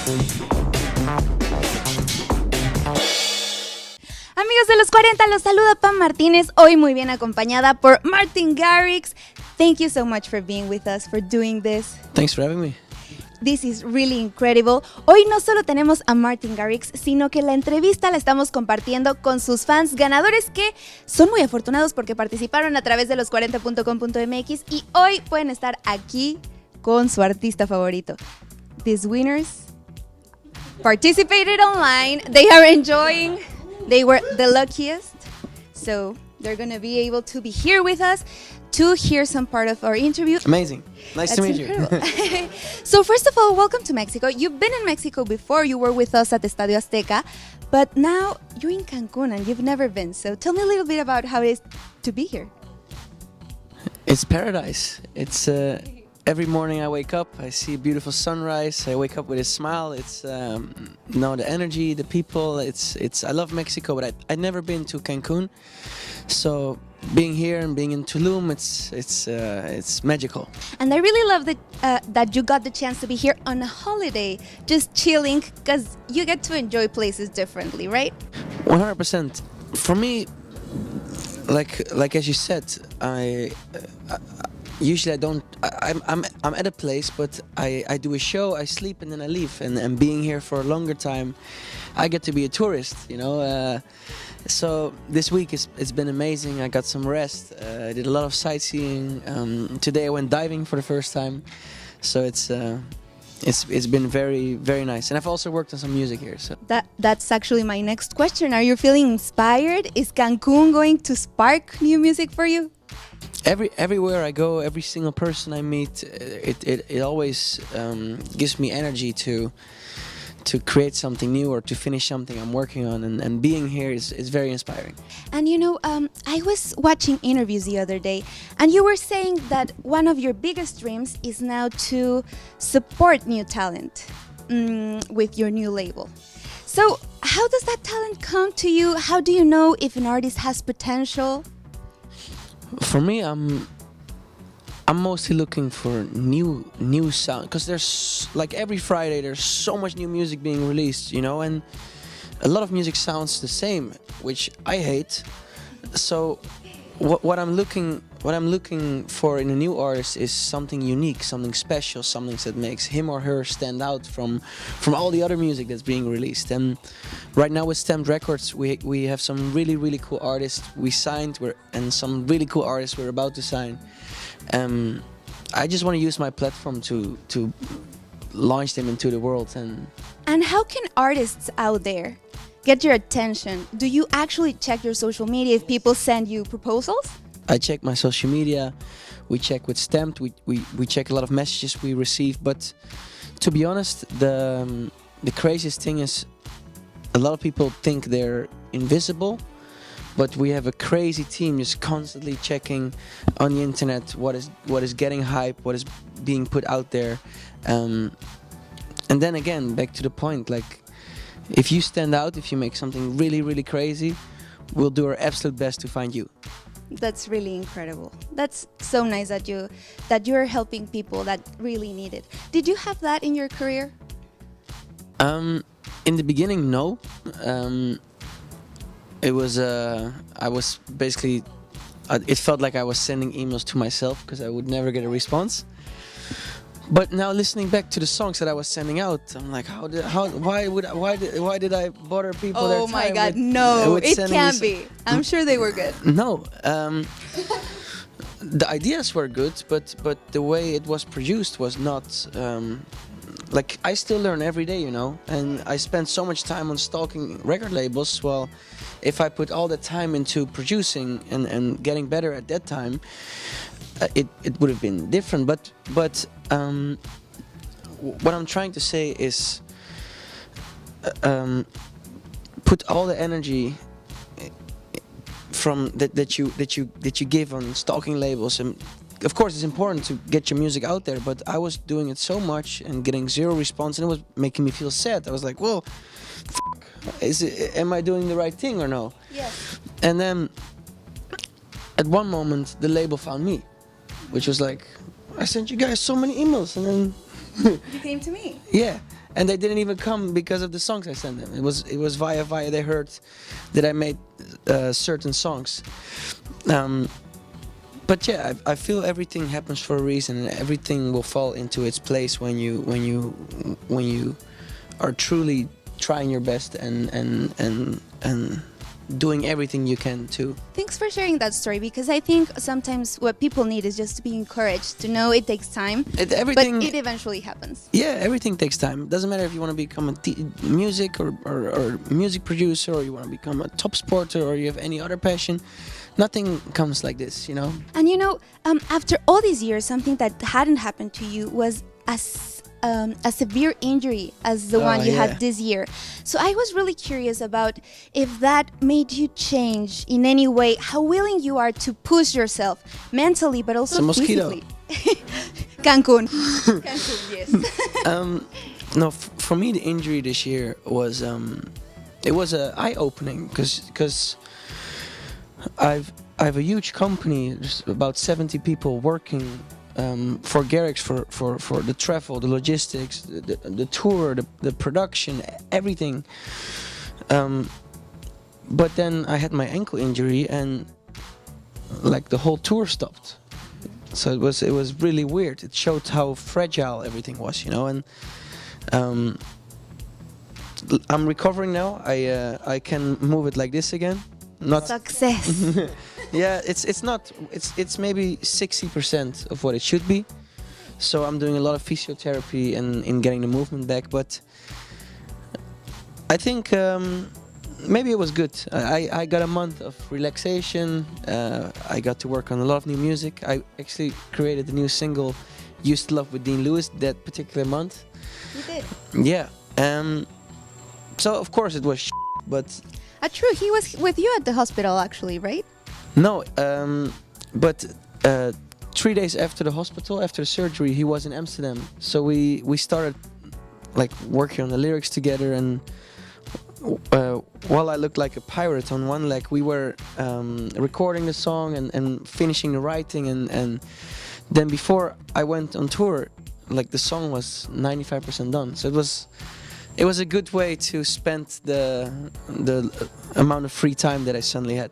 Amigos de los 40, los saluda Pam Martínez, hoy muy bien acompañada por Martin Garrix. Thank you so much for being with us, for doing this. Thanks for having me. This is really incredible. Hoy no solo tenemos a Martin Garrix, sino que la entrevista la estamos compartiendo con sus fans ganadores que son muy afortunados porque participaron a través de los40.com.mx y hoy pueden estar aquí con su artista favorito. These winners participated online. They are enjoying. They were the luckiest. So they're going to be able to be here with us to hear some part of our interview. Amazing. Nice to meet you. So first of all, welcome to Mexico. You've been in Mexico before. You were with us at Estadio Azteca, but now you're in Cancun and you've never been. So tell me a little bit about how it is to be here. It's paradise. It's every morning I wake up, I see a beautiful sunrise. I wake up with a smile. It's the energy, the people. It's. I love Mexico, but I'd never been to Cancun. So being here and being in Tulum, it's magical. And I really love that you got the chance to be here on a holiday, just chilling, because you get to enjoy places differently, right? 100%. For me, like as you said, usually I don't. I'm at a place, but I do a show, I sleep, and then I leave. And being here for a longer time, I get to be a tourist. You know. So this week it's been amazing. I got some rest. I did a lot of sightseeing. Today I went diving for the first time. So it's been very, very nice. And I've also worked on some music here. So that's actually my next question. Are you feeling inspired? Is Cancun going to spark new music for you? Everywhere I go, every single person I meet, it always gives me energy to create something new or to finish something I'm working on, and being here is very inspiring. And you know, I was watching interviews the other day, and you were saying that one of your biggest dreams is now to support new talent with your new label. So how does that talent come to you? How do you know if an artist has potential? For me, I'm mostly looking for new sound, because there's, like, every Friday there's so much new music being released, you know, and a lot of music sounds the same, which I hate. So what I'm looking for in a new artist is something unique, something special, something that makes him or her stand out from all the other music that's being released. And right now with Stamped Records, we have some really cool artists we signed, and some really cool artists we're about to sign. I just want to use my platform to launch them into the world. And how can artists out there get your attention? Do you actually check your social media if people send you proposals? I check my social media. We check with Stamped. We check a lot of messages we receive. But to be honest, the craziest thing is a lot of people think they're invisible. But we have a crazy team just constantly checking on the internet what is getting hype, what is being put out there, and then again back to the point, like, if you stand out, if you make something really crazy, we'll do our absolute best to find you. That's really incredible. That's so nice that you're helping people that really need it. Did you have that in your career? In the beginning, no. It was I was basically it felt like I was sending emails to myself because I would never get a response. But now listening back to the songs that I was sending out, I'm like, why did I bother people? Oh my God, no, it can't be. I'm sure they were good. No, the ideas were good, but the way it was produced was not. Like, I still learn every day, you know, and I spend so much time on stalking record labels. Well, if I put all the time into producing and getting better at that time, it would have been different. But what I'm trying to say is, put all the energy from that you give on stalking labels. And of course it's important to get your music out there, but I was doing it so much and getting zero response, and it was making me feel sad. I was like, well, am I doing the right thing or no? Yes. And then at one moment the label found me, which was like, I sent you guys so many emails, and then you came to me. Yeah, and they didn't even come because of the songs I sent them. It was via they heard that I made certain songs. But yeah, I feel everything happens for a reason, and everything will fall into its place when you are truly trying your best and doing everything you can to. Thanks for sharing that story, because I think sometimes what people need is just to be encouraged, to know it takes time, Everything, but it eventually happens. yeah, everything takes time. It doesn't matter if you want to become a music or music producer, or you want to become a top sporter, or you have any other passion. Nothing comes like this, you know. And after all these years, something that hadn't happened to you was a severe injury as the one you had this year. So I was really curious about if that made you change in any way, how willing you are to push yourself mentally, but also It's a mosquito. physically. Cancun. Cancun, yes. No, for me the injury this year was it was eye-opening because I have a huge company. There's about 70 people working for Garrix for the travel, the logistics, the tour, the production, everything. But then I had my ankle injury, and like the whole tour stopped. So it was really weird. It showed how fragile everything was, you know. And I'm recovering now. I can move it like this again. Not Success. yeah, it's maybe 60% of what it should be. So I'm doing a lot of physiotherapy and in getting the movement back. But I think maybe it was good. I got a month of relaxation. I got to work on a lot of new music. I actually created a new single, "Used to Love" with Dean Lewis that particular month. You did. Yeah. So of course it was, but. True, he was with you at the hospital actually, right? No, but 3 days after the hospital, after the surgery, he was in Amsterdam. So we started like working on the lyrics together, and while I looked like a pirate on one leg, we were recording the song and finishing the writing, and then before I went on tour, like the song was 95% done. So it was a good way to spend the amount of free time that I suddenly had.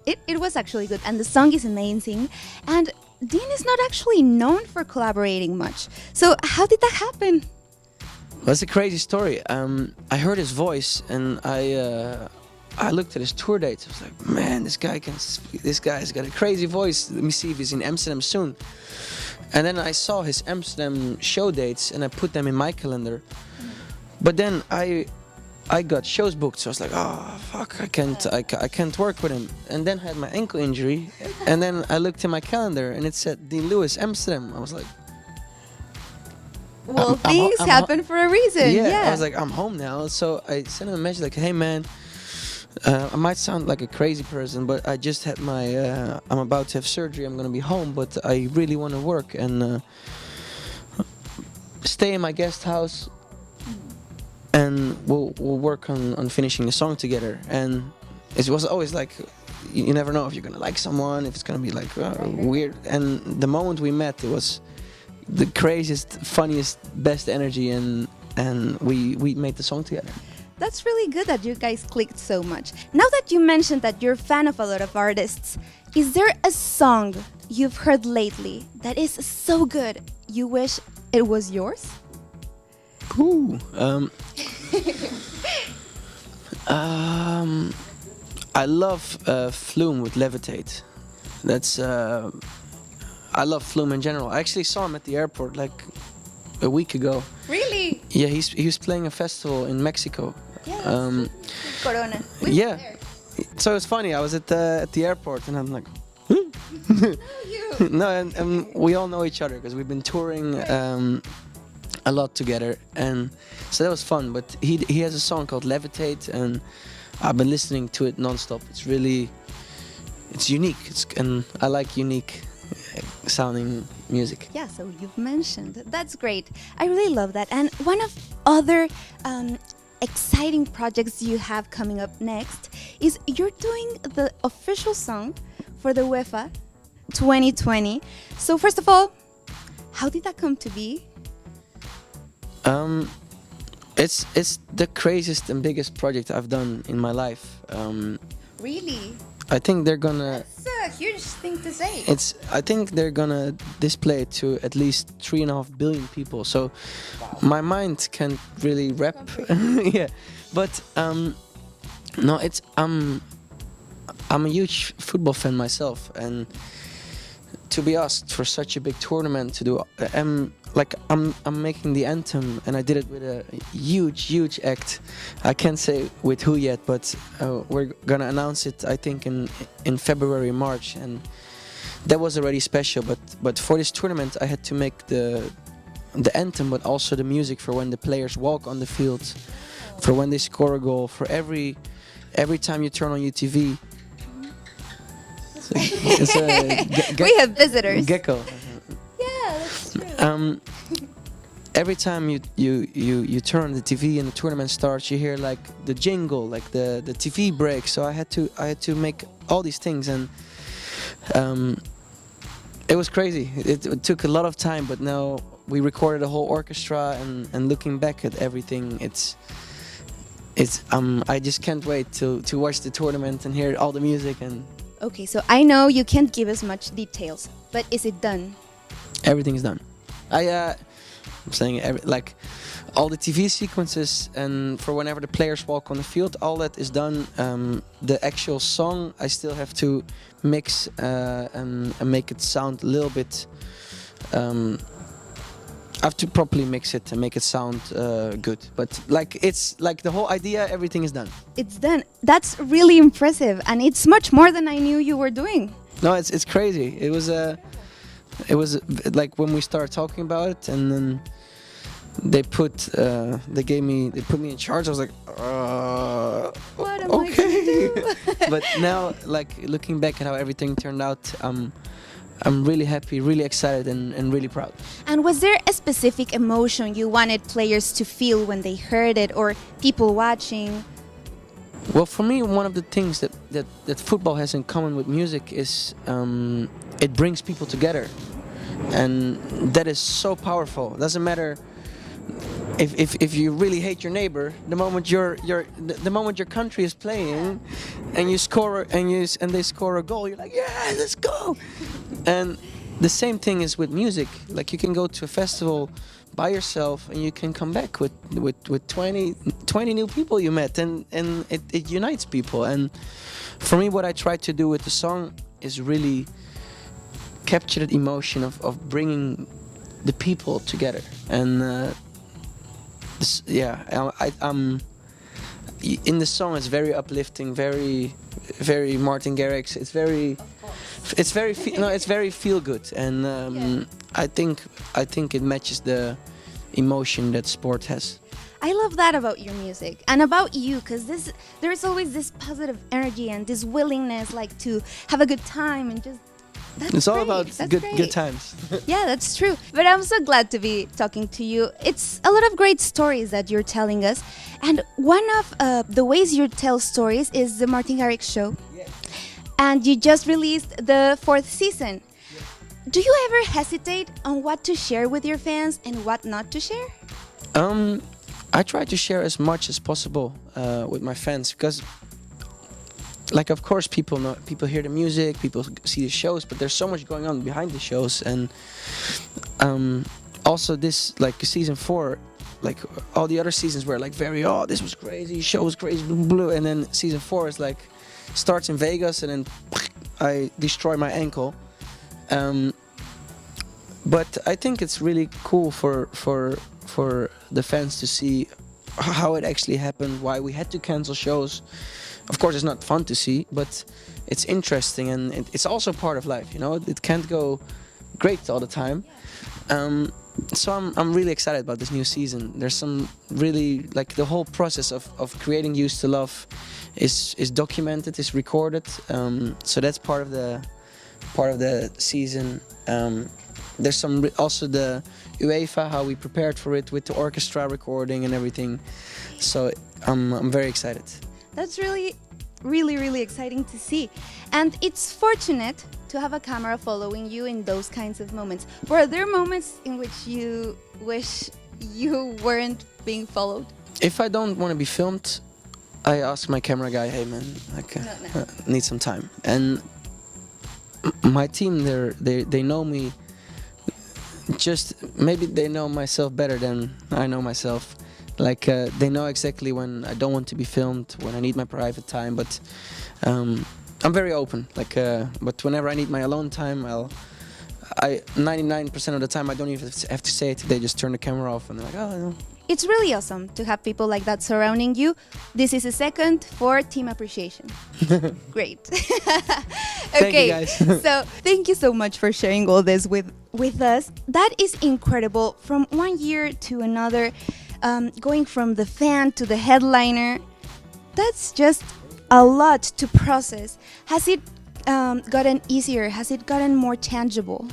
It was actually good, and the song is amazing. And Dean is not actually known for collaborating much. So how did that happen? That's a crazy story. I heard his voice, and I looked at his tour dates. I was like, man, this guy's got a crazy voice. Let me see if he's in Amsterdam soon. And then I saw his Amsterdam show dates, and I put them in my calendar. But then I got shows booked, so I was like, oh fuck, I can't work with him. And then I had my ankle injury, and then I looked in my calendar and it said Dean Lewis, Amsterdam. I was like, well, things happen for a reason. Yeah. I was like, I'm home now. So I sent him a message like, hey man, I might sound like a crazy person, but I just had I'm about to have surgery. I'm gonna be home, but I really want to work and stay in my guest house. And we'll work on finishing the song together. And it was always like, you never know if you're gonna like someone, if it's gonna be like weird. And the moment we met, it was the craziest, funniest, best energy, and we made the song together. That's really good that you guys clicked so much. Now that you mentioned that you're a fan of a lot of artists, is there a song you've heard lately that is so good you wish it was yours? Ooh. I love Flume with Levitate. That's I love Flume in general. I actually saw him at the airport like a week ago. Really? Yeah, he was playing a festival in Mexico. Yeah. Corona. Yeah. So it's funny. I was at the airport and I'm like, no, and we all know each other because we've been touring a lot together, and so that was fun. But he has a song called Levitate, and I've been listening to it nonstop. It's unique. And I like unique sounding music. Yeah, so you've mentioned. That's great. I really love that. And one of other exciting projects you have coming up next is you're doing the official song for the UEFA 2020. So first of all, how did that come to be? It's the craziest and biggest project I've done in my life. Really? I think they're gonna. That's a huge thing to say. I think they're gonna display it to at least 3.5 billion people. So my mind can't really wrap. Yeah, but no, it's I'm a huge football fan myself, and to be asked for such a big tournament to do, I'm making the anthem, and I did it with a huge act. I can't say with who yet, but we're gonna announce it, I think, in February, March, and that was already special. But for this tournament, I had to make the anthem, but also the music for when the players walk on the field, for when they score a goal, for every time you turn on UTV. We have visitors. Gecko. Yeah, that's true. Every time you turn on the TV and the tournament starts, you hear like the jingle, like the TV break. So I had to make all these things, and it was crazy. It took a lot of time, but now we recorded a whole orchestra, and looking back at everything, it's I just can't wait to watch the tournament and hear all the music. And Okay, so I know you can't give us much details, but is it done? everything's done. I'm saying like all the TV sequences, and for whenever the players walk on the field, all that is done. The actual song I still have to mix and make it sound a little bit. I have to properly mix it and make it sound good. But like it's like the whole idea, everything is done. It's done. That's really impressive, and it's much more than I knew you were doing. No, it's crazy. It was like when we started talking about it, and then they put me in charge. I was like, What am okay. I gonna do? But now, like looking back at how everything turned out, I'm really happy, really excited, and really proud. And was there a specific emotion you wanted players to feel when they heard it, or people watching? Well, for me, one of the things that football has in common with music is it brings people together, and that is so powerful. It doesn't matter if you really hate your neighbor, the moment the moment your country is playing, and you score and they score a goal, you're like, yeah, let's go. And the same thing is with music. Like you can go to a festival by yourself, and you can come back with 20 new people you met, and it unites people. And for me, what I try to do with the song is really capture that emotion of bringing the people together. And I'm in the song. It's very uplifting, very Martin Garrix. It's very feel good, and I think it matches the emotion that sport has. I love that about your music and about you, because there's always this positive energy and this willingness, like to have a good time and just. It's all great. about That's good great. times. Yeah, that's true. But I'm so glad to be talking to you. It's a lot of great stories that you're telling us. And one of the ways you tell stories is the Martin Garrix Show. Yes. And you just released the 4th season. Yes. Do you ever hesitate on what to share with your fans and what not to share? I try to share as much as possible with my fans, because like, of course, people hear the music, people see the shows, but there's so much going on behind the shows. And also this, like season 4, like all the other seasons were like this was crazy, show was crazy, blue, and then season 4 is like starts in Vegas, and then I destroy my ankle. But I think it's really cool for the fans to see how it actually happened, why we had to cancel shows. Of course, it's not fun to see, but it's interesting, and it's also part of life. You know, it can't go great all the time. So I'm really excited about this new season. There's some really, like, the whole process of creating Used to Love is documented, is recorded. So that's part of the season. There's some also the UEFA, how we prepared for it with the orchestra recording and everything. So I'm very excited. That's really exciting to see. And it's fortunate to have a camera following you in those kinds of moments. Were there moments in which you wish you weren't being followed? If I don't want to be filmed, I ask my camera guy, "Hey man, like, need some time." And my team, they know me. Just maybe they know myself better than I know myself. Like they know exactly when I don't want to be filmed, when I need my private time. But I'm very open. Like, but whenever I need my alone time, 99% of the time I don't even have to say it. They just turn the camera off and they're like, "Oh, no." It's really awesome to have people like that surrounding you. This is a second for team appreciation. Great. Thank you, guys. So thank you so much for sharing all this with us. That is incredible. From one year to another, going from the fan to the headliner, that's just a lot to process. Has it gotten easier? Has it gotten more tangible?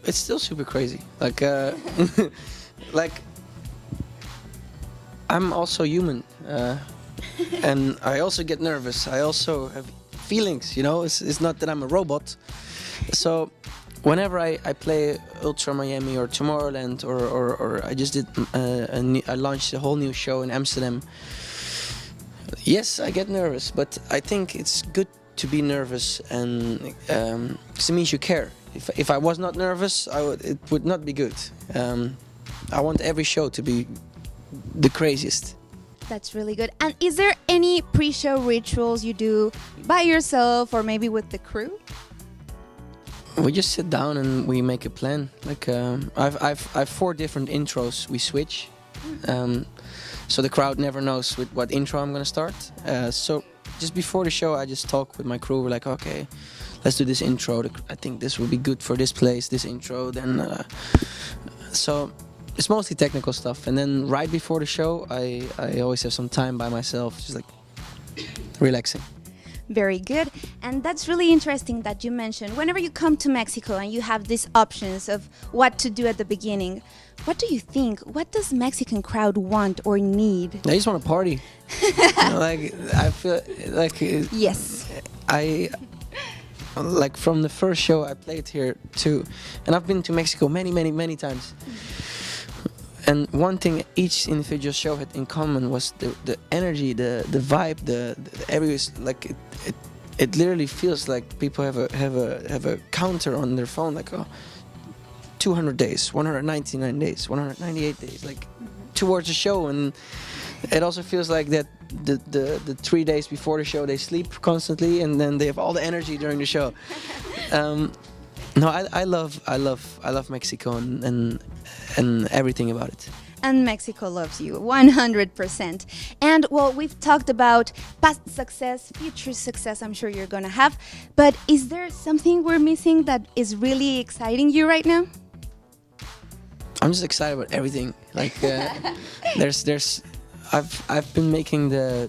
It's still super crazy. Like, like I'm also human, and I also get nervous. I also have feelings. You know, it's not that I'm a robot. So whenever I play Ultra Miami or Tomorrowland, or I just did I launched a whole new show in Amsterdam. Yes, I get nervous, but I think it's good to be nervous, and 'cause it means you care. If I was not nervous, it would not be good. I want every show to be the craziest. That's really good. And is there any pre-show rituals you do by yourself or maybe with the crew? We just sit down and we make a plan. Like I've 4 different intros we switch, so the crowd never knows with what intro I'm gonna start. So just before the show, I just talk with my crew. We're like, okay, let's do this intro. I think this will be good for this place. This intro, then. So it's mostly technical stuff, and then right before the show, I always have some time by myself, just like relaxing. Very good. And that's really interesting that you mentioned whenever you come to Mexico and you have these options of what to do at the beginning. What do you think? What does Mexican crowd want or need? I just want to party. You know, like I feel like Yes. I like from the first show I played here too, and I've been to Mexico many times. And one thing each individual show had in common was the energy, the vibe, the every like it literally feels like people have a counter on their phone, like 200 days, 199 days, 198 days, like towards the show. And it also feels like that the 3 days before the show they sleep constantly, and then they have all the energy during the show. No, I love Mexico and everything about it. And Mexico loves you 100%. And well, we've talked about past success, future success I'm sure you're gonna have, but is there something we're missing that is really exciting you right now? I'm just excited about everything. Like I've been making the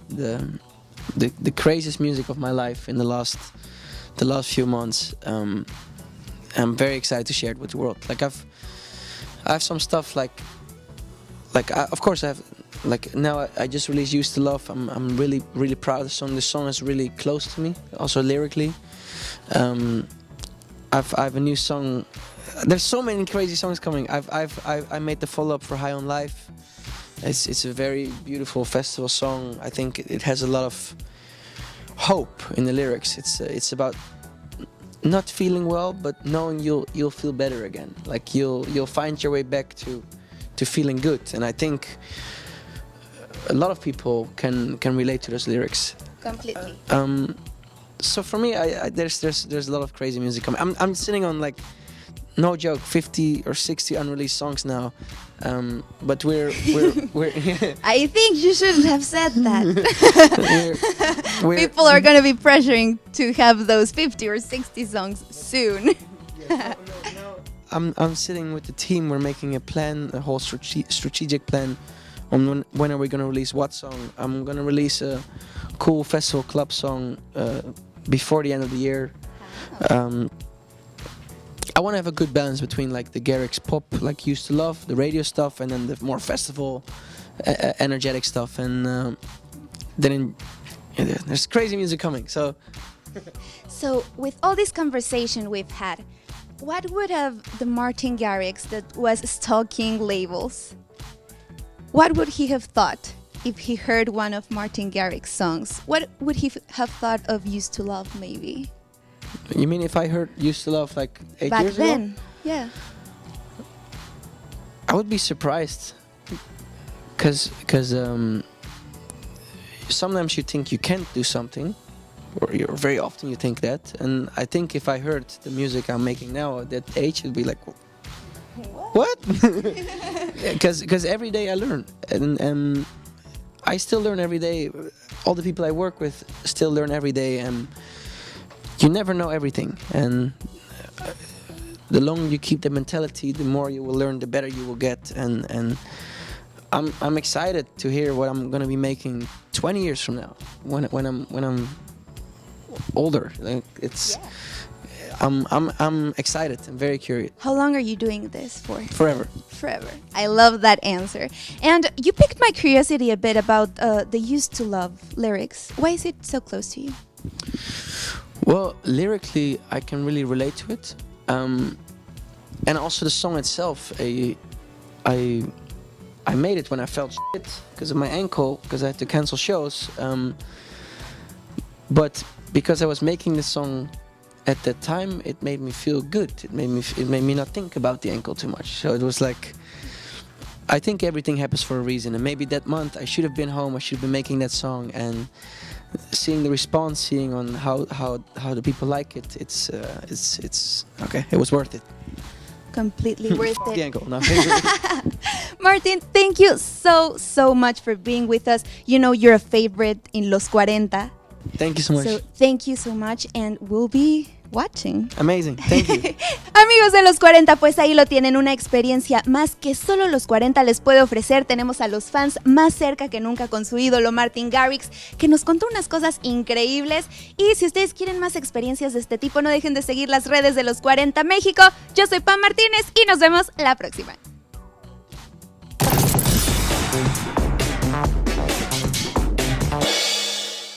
craziest music of my life in the last few months. I'm very excited to share it with the world. Like I have some stuff like of course I have, like now I just released Used to Love. I'm really proud of the song. The song is really close to me, also lyrically. I have a new song. There's so many crazy songs coming. I made the follow-up for High on Life. It's a very beautiful festival song. I think it has a lot of hope in the lyrics. It's about not feeling well, but knowing you'll feel better again. Like you'll find your way back to feeling good. And I think a lot of people can relate to those lyrics. Completely. So for me, there's a lot of crazy music coming. I'm sitting on, like, no joke, 50 or 60 unreleased songs now. But we're I think you shouldn't have said that. we're People are going to be pressuring to have those 50 or 60 songs soon. I'm sitting with the team. We're making a plan, a whole strategic plan on when are we going to release what song. I'm going to release a cool festival club song before the end of the year. I want to have a good balance between, like, the Garrix pop, like Used to Love, the radio stuff, and then the more festival, energetic stuff. And then there's crazy music coming. So with all this conversation we've had, what would have the Martin Garrix that was stalking labels what would he have thought if he heard one of Martin Garrix's songs? What would he have thought of Used to Love, maybe? You mean if I heard Used to Love like 8 Back years then, ago? yeah. I would be surprised. Because sometimes you think you can't do something, or very often you think that. And I think if I heard the music I'm making now at that age, it'd be like, what? Because every day I learn, and I still learn every day. All the people I work with still learn every day, and you never know everything. And the longer you keep the mentality, the more you will learn, the better you will get. And I'm excited to hear what I'm gonna be making 20 years from now, when I'm older. Like it's, I'm excited. I'm very curious. How long are you doing this for? Forever. Forever. I love that answer. And you piqued my curiosity a bit about the Used to Love lyrics. Why is it so close to you? Well, lyrically, I can really relate to it, and also the song itself. I made it when I felt shit because of my ankle, because I had to cancel shows. But because I was making the song at that time, it made me feel good. It made me not think about the ankle too much. So it was like, I think everything happens for a reason. And maybe that month I should have been home. I should have been making that song, and seeing the response, seeing on how the people like it. It's okay. It was worth it. Completely worth it. The ankle. No. Martin, thank you so much for being with us. You know you're a favorite in Los 40. Thank you so much. So thank you so much, and we'll be watching. Amazing. Thank you. Amigos de Los 40, pues ahí lo tienen, una experiencia más que solo Los 40 les puede ofrecer. Tenemos a los fans más cerca que nunca con su ídolo Martin Garrix, que nos contó unas cosas increíbles. Y si ustedes quieren más experiencias de este tipo, no dejen de seguir las redes de Los 40 México. Yo soy Pam Martínez y nos vemos la próxima.